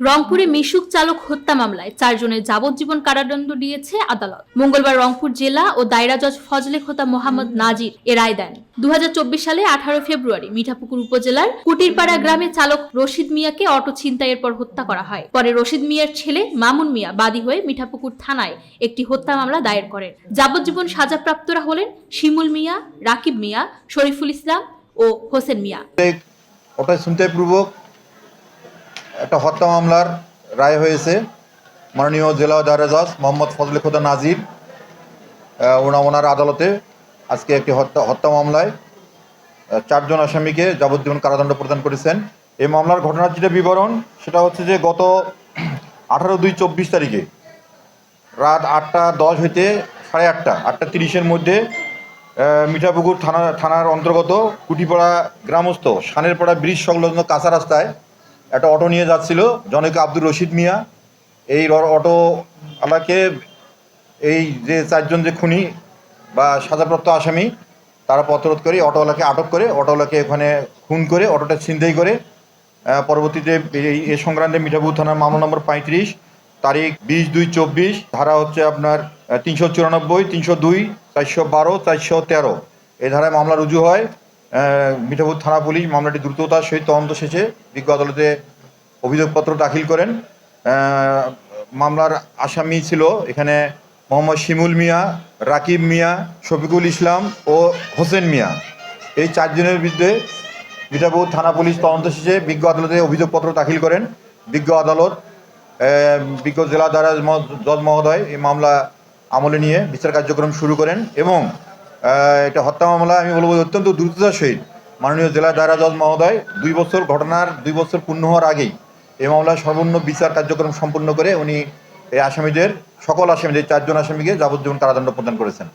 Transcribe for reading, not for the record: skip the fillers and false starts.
রংপুরে মিশুক চালক হত্যা মামলায় 4 জনের যাবজ্জীবন কারাদণ্ড দিয়েছে আদালত। মঙ্গলবার রংপুর জেলা ও দায়রা জজ ফজলে খোদা মোহাম্মদ নাজির এ রায় দেন। 2024 সালে 18 ফেব্রুয়ারি মিঠাপুকুর উপজেলার কুটিরপাড়া গ্রামে চালক রশিদ মিয়াকে অটো ছিনতাইয়ের পর হত্যা করা হয়। পরে রশিদ মিয়ার ছেলে মামুন মিয়া বাদী হয়ে মিঠাপুকুর থানায় একটি হত্যা মামলা দায়ের করেন। যাবজ্জীবন সাজাপ্রাপ্তরা হলেন শিমুল মিয়া, রাকিব মিয়া, শরীফুল ইসলাম ও হোসেন মিয়া। অটো ছিনতাইপূর্বক একটা হত্যা মামলার রায় হয়েছে। মাননীয় জেলা দায়রা জজ মোহাম্মদ ফজলে খোদা নাজির ওনার আদালতে আজকে একটি হত্যা মামলায় 4 জন আসামিকে যাবজ্জীবন কারাদণ্ড প্রদান করেছেন। এই মামলার ঘটনার যেটা বিবরণ সেটা হচ্ছে যে গত 18/2/24 তারিখে রাত 8:10 হইতে 8:30-8:30-এর মধ্যে মিঠাপুকুর থানার অন্তর্গত কুটিপাড়া গ্রামস্থ সানেরপাড়া ব্রিজ সংলগ্ন কাঁচা রাস্তায় একটা অটো নিয়ে যাচ্ছিল জনৈক আব্দুর রশিদ মিয়া। এই অটো আলাকে এই যে 4 জন যে খুনি বা সাজাপ্রাপ্ত আসামি তারা পথরোধ করে অটোওয়ালাকে আটক করে অটোওয়ালাকে ওখানে খুন করে অটোটা ছিনতাই করে পরবর্তীতে এই সংক্রান্তে মিঠাপুকুর থানার মামলা নম্বর 35 তারিখ 20/2/24 ধারা হচ্ছে আপনার 394, 302, 412, 413 এই ধারায় মামলা রুজু হয়। মিঠাপুকুর থানা পুলিশ মামলাটি দ্রুততার সহিত তদন্ত শেষে বিজ্ঞ আদালতে অভিযোগপত্র দাখিল করেন। মামলার আসামি ছিল এখানে মোহাম্মদ শিমুল মিয়া, রাকিব মিয়া, শফিকুল ইসলাম ও হোসেন মিয়া। এই 4 জনের বিরুদ্ধে মিঠাপুকুর থানা পুলিশ তদন্ত শেষে বিজ্ঞ আদালতে অভিযোগপত্র দাখিল করেন। বিজ্ঞ আদালত বিজ্ঞ জেলা দায়রা জজ মহোদয় এই মামলা আমলে নিয়ে বিচার কার্যক্রম শুরু করেন এবং এটা হত্যা মামলা আমি বলবো অত্যন্ত দ্রুততার সহিত মাননীয় জেলা দায়রা জজ মহোদয় 2 বছর ঘটনার 2 বছর পূর্ণ হওয়ার আগেই এই মামলায় সর্বন্ন বিচার কার্যক্রম সম্পন্ন করে উনি এই সকল আসামিদের 4 জন আসামিকে যাবজ্জীবন কারাদণ্ড প্রদান করেছেন।